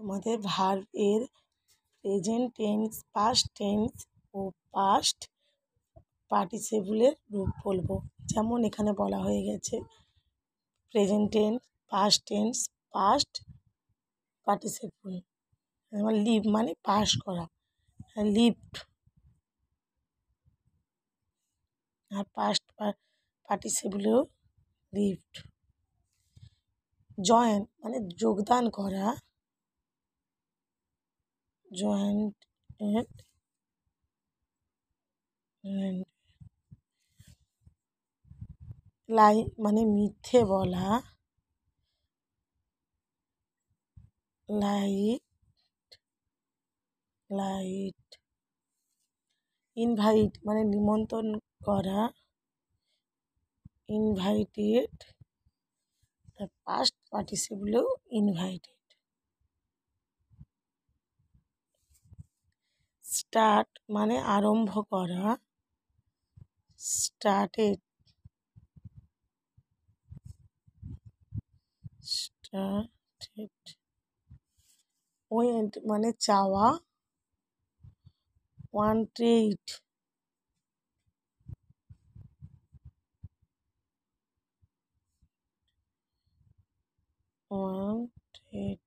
তোমাদের ভার্ব এর present tense, past tense ও past পার্টিসিপেলের রূপ বলবো। যেমন এখানে বলা হয়ে গেছে present tense, past tense, past participle. যেমন লিভ মানে পাস করা, লিভড। আর পাস্ট পার্টিসিপেলও লিভড। জয়েন মানে যোগদান করা, জয়েন্ট। লাই মানে মিথ্যে বলা, লাইট, লাইট। ইনভাইট মানে নিমন্ত্রণ করা, ইনভাইটেড। আর পাস্ট পার্টিসিপেলও ইনভাইটেড। স্টার্ট মানে আরম্ভ করা, স্টার্টেড, স্টার্টেড। ওয়েন্ট মানে চাওয়া, ওয়ান্টেড, ওয়ান্টেড।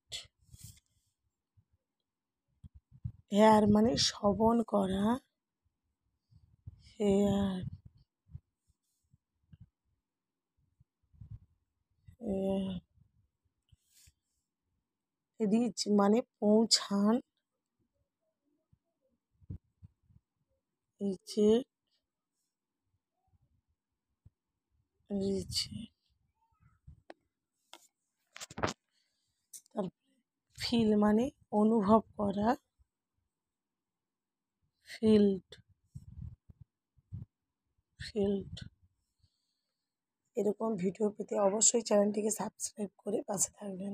হেয়ার মানে শ্রবণ করা, হেয়ার, হেয়ার। রিচ মানে পৌঁছান, রিচে, রিচে। তারপরে ফিল মানে অনুভব করা, ফিল্ড, ফিল্ড। এরকম ভিডিও পেতে অবশ্যই চ্যানেলটিকে সাবস্ক্রাইব করে পাশে থাকবেন।